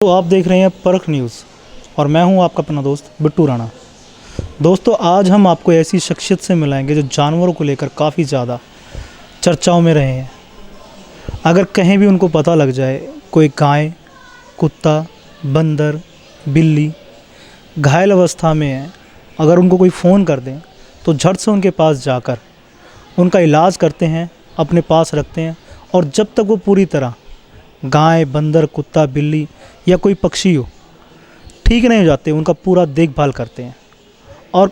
तो आप देख रहे हैं परख न्यूज़ और मैं हूं आपका अपना दोस्त बिट्टू राणा। दोस्तों, आज हम आपको ऐसी शख्सियत से मिलाएंगे जो जानवरों को लेकर काफ़ी ज़्यादा चर्चाओं में रहे हैं। अगर कहीं भी उनको पता लग जाए कोई गाय, कुत्ता, बंदर, बिल्ली घायल अवस्था में है, अगर उनको कोई फ़ोन कर दें तो झट से उनके पास जाकर उनका इलाज करते हैं, अपने पास रखते हैं और जब तक वो पूरी तरह गाय, बंदर, कुत्ता, बिल्ली या कोई पक्षी हो ठीक नहीं हो जाते, उनका पूरा देखभाल करते हैं और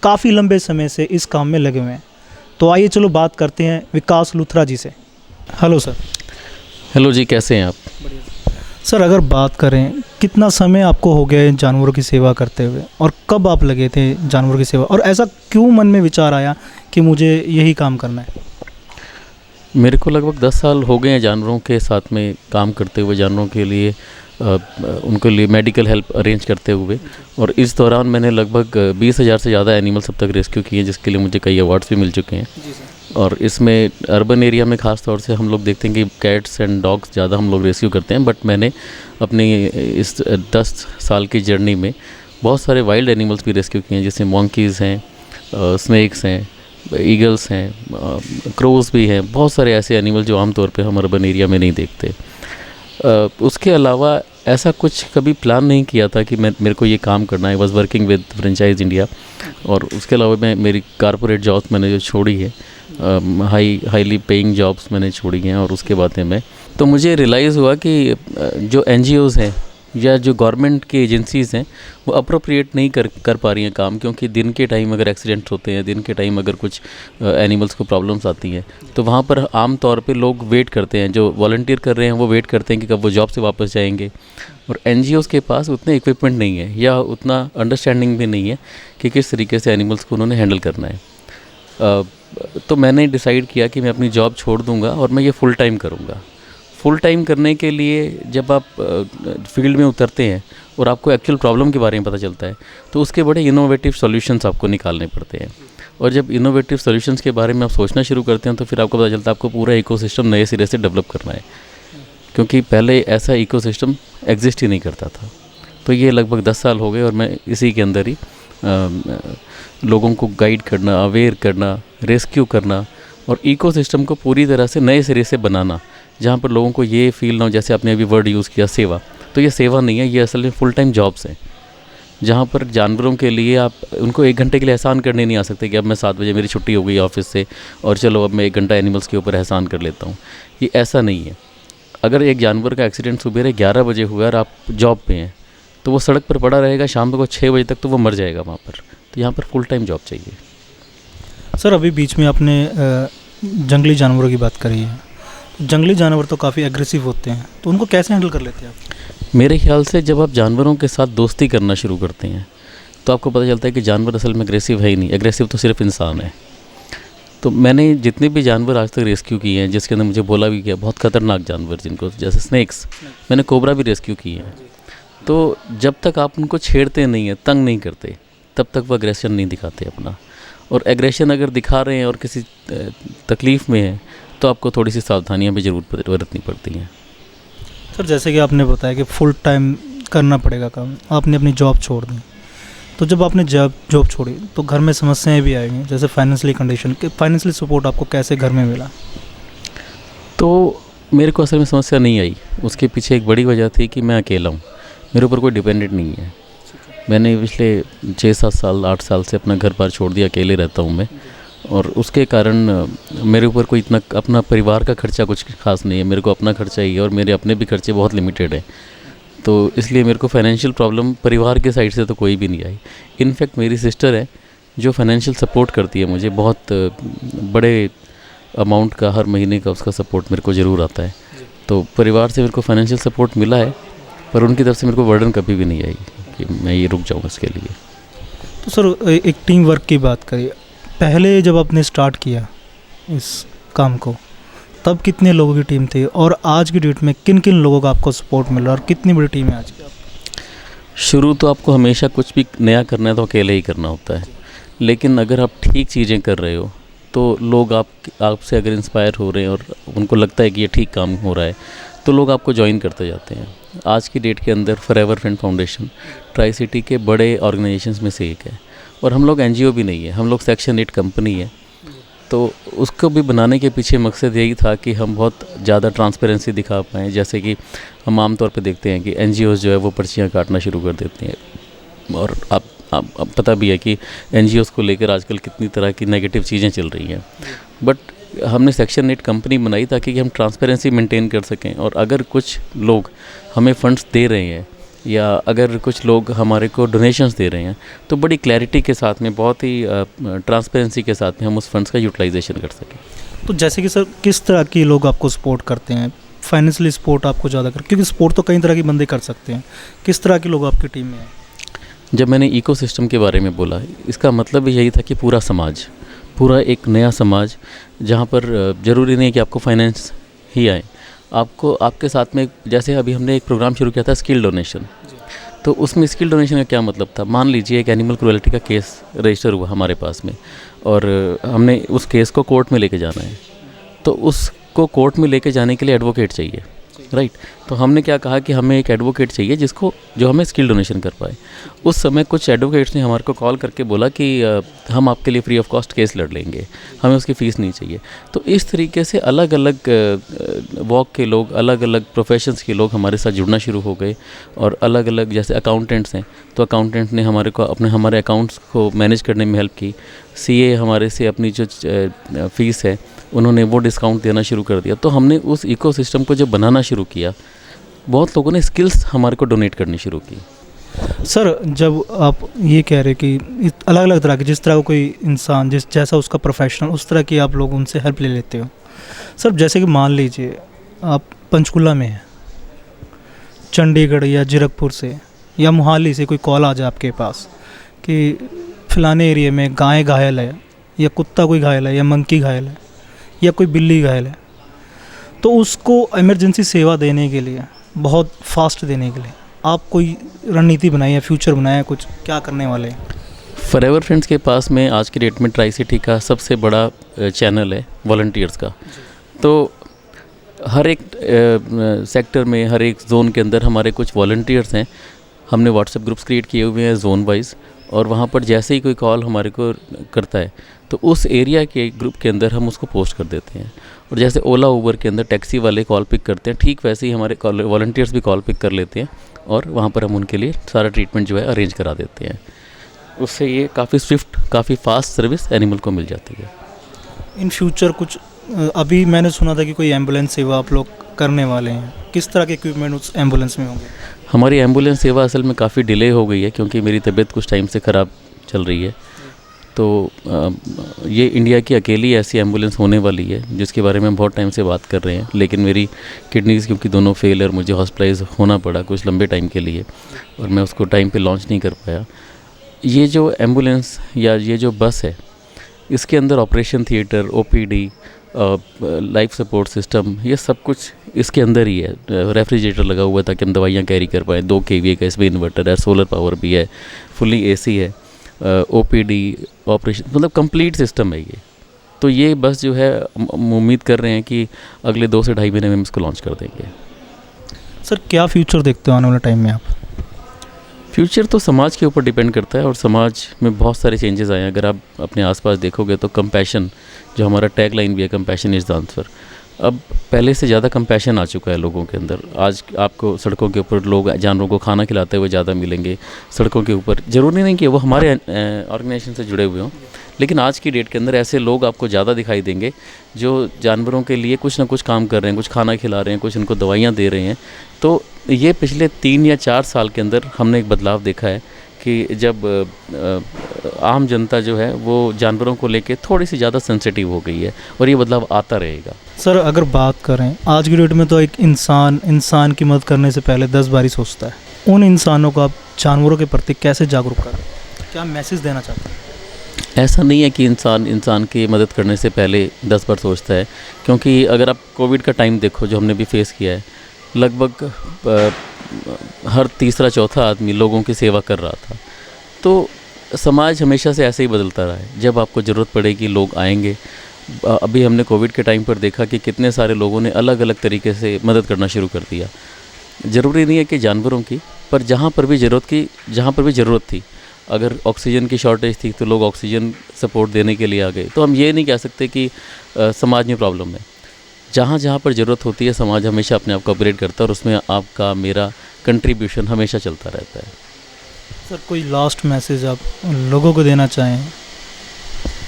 काफ़ी लंबे समय से इस काम में लगे हुए हैं। तो आइए चलो बात करते हैं विकास लूथरा जी से। Hello sir. हेलो जी, कैसे हैं आप? सर, अगर बात करें कितना समय आपको हो गया है जानवरों की सेवा करते हुए और कब आप लगे थे जानवरों की सेवा, और ऐसा क्यों मन में विचार आया कि मुझे यही काम करना है? मेरे को लगभग 10 साल हो गए हैं जानवरों के साथ में काम करते हुए, जानवरों के लिए उनके लिए मेडिकल हेल्प अरेंज करते हुए। और इस दौरान मैंने लगभग 20,000 से ज़्यादा एनिमल्स अब तक रेस्क्यू किए हैं, जिसके लिए मुझे कई अवार्ड्स भी मिल चुके हैं। और इसमें अर्बन एरिया में ख़ास तौर से हम लोग देखते हैं कि कैट्स एंड डॉग्स ज़्यादा हम लोग रेस्क्यू करते हैं, बट मैंने अपनी इस 10 साल की जर्नी में बहुत सारे वाइल्ड एनिमल्स भी रेस्क्यू किए हैं, जैसे मंकीज़ हैं, स्नेक्स हैं, ईगल्स हैं, क्रोज़ भी हैं, बहुत सारे ऐसे एनिमल जो आमतौर पे हम अर्बन एरिया में नहीं देखते। उसके अलावा ऐसा कुछ कभी प्लान नहीं किया था कि मेरे को ये काम करना है। I was working with franchise India, और उसके अलावा मैं मेरी कॉर्पोरेट जॉब्स मैंने जो छोड़ी है, हाईली पेइंग जॉब्स मैंने छोड़ी हैं। और उसके बाद में तो मुझे रियलाइज़ हुआ कि जो NGOs हैं या जो गवर्नमेंट की एजेंसीज़ हैं वो अप्रोप्रिएट नहीं कर पा रही हैं काम, क्योंकि दिन के टाइम अगर एक्सीडेंट होते हैं, दिन के टाइम अगर कुछ एनिमल्स को प्रॉब्लम्स आती हैं, तो वहाँ पर आम तौर पे लोग वेट करते हैं, जो वॉलंटियर कर रहे हैं वो वेट करते हैं कि कब वो जॉब से वापस जाएंगे। और NGOs के पास उतने इक्विपमेंट नहीं है या उतना अंडरस्टैंडिंग भी नहीं है कि किस तरीके से एनिमल्स को उन्होंने हैंडल करना है। तो मैंने डिसाइड किया कि मैं अपनी जॉब छोड़ दूँगा और मैं ये फुल टाइम करूँगा। फुल टाइम करने के लिए जब आप फील्ड में उतरते हैं और आपको एक्चुअल प्रॉब्लम के बारे में पता चलता है, तो उसके बड़े इनोवेटिव सॉल्यूशंस आपको निकालने पड़ते हैं। और जब इनोवेटिव सॉल्यूशंस के बारे में आप सोचना शुरू करते हैं, तो फिर आपको पता चलता है आपको पूरा इकोसिस्टम नए सिरे से डेवलप करना है, क्योंकि पहले ऐसा इकोसिस्टम एग्जिस्ट ही नहीं करता था। तो ये लगभग 10 साल हो गए और मैं इसी के अंदर ही लोगों को गाइड करना, अवेयर करना, रेस्क्यू करना और इकोसिस्टम को पूरी तरह से नए सिरे से बनाना, जहाँ पर लोगों को ये फील ना हो, जैसे आपने अभी वर्ड यूज़ किया सेवा, तो ये सेवा नहीं है, ये असल में फुल टाइम जॉब्स हैं, जहाँ पर जानवरों के लिए आप उनको 1 घंटे के लिए एहसान करने नहीं आ सकते कि अब मैं 7 बजे मेरी छुट्टी हो गई ऑफिस से और चलो अब मैं 1 घंटा एनिमल्स के ऊपर एहसान कर लेता हूँ। ये ऐसा नहीं है। अगर एक जानवर का एक्सीडेंट सुबह 11 बजे हुआ और आप जॉब पे हैं, तो वो सड़क पर पड़ा रहेगा, शाम को 6 बजे तक तो वो मर जाएगा वहाँ पर। तो यहाँ पर फुल टाइम जॉब चाहिए। सर, अभी बीच में आपने जंगली जानवरों की बात करी है। जंगली जानवर तो काफ़ी एग्रेसिव होते हैं, तो उनको कैसे हैंडल कर लेते हैं आप? मेरे ख्याल से जब आप जानवरों के साथ दोस्ती करना शुरू करते हैं, तो आपको पता चलता है कि जानवर असल में एग्रेसिव है ही नहीं, एग्रेसिव तो सिर्फ इंसान है। तो मैंने जितने भी जानवर आज तक रेस्क्यू किए हैं, जिसके अंदर मुझे बोला भी गया बहुत ख़तरनाक जानवर जिनको, जैसे स्नेक्स, मैंने कोबरा भी रेस्क्यू किए हैं। तो जब तक आप उनको छेड़ते नहीं हैं, तंग नहीं करते, तब तक वो एग्रेशन नहीं दिखाते अपना। और एग्रेशन अगर दिखा रहे हैं और किसी तकलीफ़ में है, तो आपको थोड़ी सी सावधानियां भी ज़रूर बरतनी पड़ती हैं। सर, जैसे कि आपने बताया कि फुल टाइम करना पड़ेगा काम, आपने अपनी जॉब छोड़ दी, तो जब आपने जॉब छोड़ी तो घर में समस्याएं भी आएंगी, जैसे फाइनेंशियली कंडीशन के, फाइनेंशियली सपोर्ट आपको कैसे घर में मिला? तो मेरे को असल में समस्या नहीं आई। उसके पीछे एक बड़ी वजह थी कि मैं अकेला हूँ, मेरे ऊपर कोई डिपेंडेंट नहीं है। मैंने पिछले 6-7 साल 8 साल से अपना घर बार छोड़ दिया, अकेले रहता हूँ मैं, और उसके कारण मेरे ऊपर कोई इतना अपना परिवार का खर्चा कुछ खास नहीं है। मेरे को अपना खर्चा ही है और मेरे अपने भी खर्चे बहुत लिमिटेड हैं। तो इसलिए मेरे को फाइनेंशियल प्रॉब्लम परिवार के साइड से तो कोई भी नहीं आई। इनफैक्ट मेरी सिस्टर है जो फाइनेंशियल सपोर्ट करती है मुझे, बहुत बड़े अमाउंट का हर महीने का उसका सपोर्ट मेरे को ज़रूर आता है। तो परिवार से मेरे को फाइनेंशियल सपोर्ट मिला है, पर उनकी तरफ से मेरे को बर्डन कभी भी नहीं आई कि मैं ये रुक जाऊँ इसके लिए। तो सर, एक टीम वर्क की बात करिए। पहले जब आपने स्टार्ट किया इस काम को, तब कितने लोगों की टीम थी और आज की डेट में किन किन लोगों का आपको सपोर्ट मिला और कितनी बड़ी टीम है आज की? शुरू तो आपको हमेशा कुछ भी नया करना है तो अकेले ही करना होता है, लेकिन अगर आप ठीक चीज़ें कर रहे हो तो लोग आपसे अगर इंस्पायर हो रहे हैं और उनको लगता है कि ये ठीक काम हो रहा है, तो लोग आपको ज्वाइन करते जाते हैं। आज की डेट के अंदर forever friend foundation tri city के बड़े ऑर्गेनाइजेशंस में से एक है, और हम लोग एनजीओ भी नहीं है, हम लोग सेक्शन 8 कंपनी है। तो उसको भी बनाने के पीछे मकसद यही था कि हम बहुत ज़्यादा ट्रांसपेरेंसी दिखा पाएँ। जैसे कि हम आमतौर पे देखते हैं कि एनजीओज़ जो है वो पर्चियाँ काटना शुरू कर देती हैं, और आप पता भी है कि एनजीओज़ को लेकर आजकल कितनी तरह की नेगेटिव चीज़ें चल रही हैं। बट हमने सेक्शन 8 कंपनी बनाई ताकि कि हम ट्रांसपेरेंसी मेंटेन कर सकें, और अगर कुछ लोग हमें फंड्स दे रहे हैं या अगर कुछ लोग हमारे को डोनेशंस दे रहे हैं तो बड़ी क्लैरिटी के साथ में, बहुत ही ट्रांसपेरेंसी के साथ में हम उस फंड्स का यूटिलाइजेशन कर सकें। तो जैसे कि सर किस तरह के लोग आपको सपोर्ट करते हैं, फाइनेंशियली सपोर्ट आपको ज़्यादा कर, क्योंकि सपोर्ट तो कई तरह के बंदे कर सकते हैं, किस तरह के लोग आपकी टीम में हैं? जब मैंने इकोसिस्टम के बारे में बोला, इसका मतलब भी यही था कि पूरा समाज, पूरा एक नया समाज, जहाँ पर ज़रूरी नहीं है कि आपको फाइनेंस ही आए, आपको आपके साथ में, जैसे अभी हमने एक प्रोग्राम शुरू किया था स्किल डोनेशन। तो उसमें स्किल डोनेशन का क्या मतलब था, मान लीजिए एक एनिमल क्रुएल्टी का केस रजिस्टर हुआ हमारे पास में, और हमने उस केस को कोर्ट में लेके जाना है, तो उसको कोर्ट में लेके जाने के लिए एडवोकेट चाहिए, राइट। तो हमने क्या कहा कि हमें एक एडवोकेट चाहिए जो हमें स्किल डोनेशन कर पाए। उस समय कुछ एडवोकेट्स ने हमारे को कॉल करके बोला कि हम आपके लिए फ्री ऑफ कॉस्ट केस लड़ लेंगे, हमें उसकी फ़ीस नहीं चाहिए। तो इस तरीके से अलग अलग वॉक के लोग, अलग अलग प्रोफेशंस के लोग हमारे साथ जुड़ना शुरू हो गए, और अलग अलग, जैसे अकाउंटेंट्स हैं तो अकाउंटेंट ने हमारे अकाउंट्स को मैनेज करने में हेल्प की। सीए हमारे से अपनी जो फ़ीस है उन्होंने वो डिस्काउंट देना शुरू कर दिया। तो हमने उस इकोसिस्टम को जब बनाना शुरू किया, बहुत लोगों ने स्किल्स हमारे को डोनेट करनी शुरू की। सर जब आप ये कह रहे कि अलग अलग तरह के, जिस तरह का कोई इंसान जैसा उसका प्रोफेशनल, उस तरह की आप लोग उनसे हेल्प ले लेते हो। सर जैसे कि मान लीजिए आप पंचकुला में हैं, चंडीगढ़ या जीरकपुर से या मोहाली से कोई कॉल आ जाए आपके पास कि फ़लाने एरिया में गाय घायल है, या कुत्ता कोई घायल है, या मंकी घायल है, या कोई बिल्ली घायल है, तो उसको इमरजेंसी सेवा देने के लिए, बहुत फास्ट देने के लिए आप कोई रणनीति बनाई है, फ्यूचर बनाया है, कुछ क्या करने वाले हैं? फॉरएवर फ्रेंड्स के पास में आज की डेट में ट्राई सिटी का सबसे बड़ा चैनल है वॉलंटियर्स का। तो हर एक सेक्टर में, हर एक जोन के अंदर हमारे कुछ वॉलंटियर्स हैं। हमने व्हाट्सएप ग्रुप्स क्रिएट किए हुए हैं जोन वाइज, और वहाँ पर जैसे ही कोई कॉल हमारे को करता है तो उस एरिया के ग्रुप के अंदर हम उसको पोस्ट कर देते हैं। और जैसे ओला उबर के अंदर टैक्सी वाले कॉल पिक करते हैं, ठीक वैसे ही हमारे वॉलंटियर्स भी कॉल पिक कर लेते हैं, और वहाँ पर हम उनके लिए सारा ट्रीटमेंट जो है अरेंज करा देते हैं। उससे ये काफ़ी स्विफ्ट, काफ़ी फास्ट सर्विस एनिमल को मिल जाती है। इन फ्यूचर कुछ अभी मैंने सुना था कि कोई एम्बुलेंस सेवा आप लोग करने वाले हैं, किस तरह के इक्विपमेंट उस एम्बुलेंस में होंगे? हमारी एम्बुलेंस सेवा असल में काफ़ी डिले हो गई है, क्योंकि मेरी तबीयत कुछ टाइम से ख़राब चल रही है। तो ये इंडिया की अकेली ऐसी एम्बुलेंस होने वाली है जिसके बारे में हम बहुत टाइम से बात कर रहे हैं, लेकिन मेरी किडनीज़ क्योंकि दोनों फेल, और मुझे हॉस्पिटलाइज होना पड़ा कुछ लंबे टाइम के लिए, और मैं उसको टाइम पे लॉन्च नहीं कर पाया। ये जो एम्बुलेंस या ये जो बस है, इसके अंदर operation theatre, OPD, life support system, ये सब कुछ इसके अंदर ही है। रेफ्रिजरेटर लगा हुआ है ताकि हम दवाइयाँ कैरी कर पाएँ, 2 kVA का इसमें इन्वर्टर है, सोलर पावर भी है, फुली एसी है, ओपीडी, ऑपरेशन, मतलब कंप्लीट सिस्टम है ये। तो ये बस जो है हम उम्मीद कर रहे हैं कि अगले 2 से ढाई महीने में हम इसको लॉन्च कर देंगे। सर क्या फ्यूचर देखते हो आने वाले टाइम में आप? फ्यूचर तो समाज के ऊपर डिपेंड करता है, और समाज में बहुत सारे चेंजेस आए हैं। अगर आप अपने आसपास देखोगे तो कंपैशन, जो हमारा टैग लाइन भी है, कंपैशन इज़ द आंसर, अब पहले से ज़्यादा कंपैशन आ चुका है लोगों के अंदर। आज आपको सड़कों के ऊपर लोग जानवरों को खाना खिलाते हुए ज़्यादा मिलेंगे सड़कों के ऊपर। ज़रूरी नहीं कि वो हमारे ऑर्गेनाइजेशन से जुड़े हुए हों, लेकिन आज की डेट के अंदर ऐसे लोग आपको ज़्यादा दिखाई देंगे जो जानवरों के लिए कुछ ना कुछ काम कर रहे हैं, कुछ खाना खिला रहे हैं, कुछ उनको दवाइयाँ दे रहे हैं। तो ये पिछले 3 या 4 साल के अंदर हमने एक बदलाव देखा है कि जब आम जनता जो है वो जानवरों को लेके थोड़ी सी ज़्यादा सेंसिटिव हो गई है, और ये बदलाव आता रहेगा। सर अगर बात करें आज की डेट में, तो एक इंसान की मदद करने से पहले 10 बार सोचता है। उन इंसानों को आप जानवरों के प्रति कैसे जागरूक करें, क्या मैसेज देना चाहते हैं? ऐसा नहीं है कि इंसान की मदद करने से पहले 10 बार सोचता है, क्योंकि अगर आप कोविड का टाइम देखो जो हमने भी फेस किया है, लगभग हर तीसरा चौथा आदमी लोगों की सेवा कर रहा था। तो समाज हमेशा से ऐसे ही बदलता रहा है, जब आपको ज़रूरत पड़ेगी लोग आएंगे। अभी हमने कोविड के टाइम पर देखा कि कितने सारे लोगों ने अलग अलग तरीके से मदद करना शुरू कर दिया। ज़रूरी नहीं है कि जानवरों की, पर जहाँ पर भी ज़रूरत थी, अगर ऑक्सीजन की शॉर्टेज थी तो लोग ऑक्सीजन सपोर्ट देने के लिए आ गए। तो हम ये नहीं कह सकते कि समाज में प्रॉब्लम है। जहाँ जहाँ पर ज़रूरत होती है समाज हमेशा अपने आप को अपग्रेड करता है, और उसमें आपका मेरा कंट्रीब्यूशन हमेशा चलता रहता है। सर कोई लास्ट मैसेज आप लोगों को देना चाहें?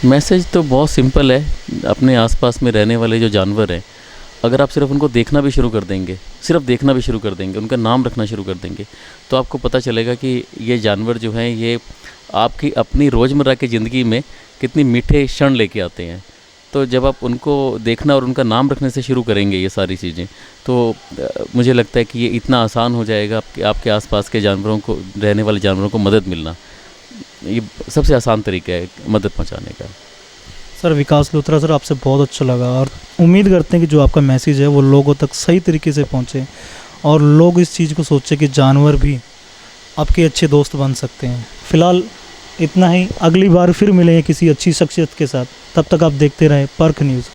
मैसेज तो बहुत सिंपल है। अपने आसपास में रहने वाले जो जानवर हैं, अगर आप सिर्फ उनको देखना भी शुरू कर देंगे, उनका नाम रखना शुरू कर देंगे, तो आपको पता चलेगा कि ये जानवर जो हैं ये आपकी अपनी रोज़मर्रा की ज़िंदगी में कितनी मीठे क्षण लेके आते हैं। तो जब आप उनको देखना और उनका नाम रखने से शुरू करेंगे ये सारी चीज़ें, तो मुझे लगता है कि ये इतना आसान हो जाएगा आपके आसपास के जानवरों को, रहने वाले जानवरों को मदद मिलना। ये सबसे आसान तरीका है मदद पहुंचाने का। सर विकास लोथरा सर, आपसे बहुत अच्छा लगा और उम्मीद करते हैं कि जो आपका मैसेज है वो लोगों तक सही तरीके से पहुंचे और लोग इस चीज़ को सोचें कि जानवर भी आपके अच्छे दोस्त बन सकते हैं। फ़िलहाल इतना ही, अगली बार फिर मिलेंगे किसी अच्छी शख्सियत के साथ। तब तक आप देखते रहें परख न्यूज़।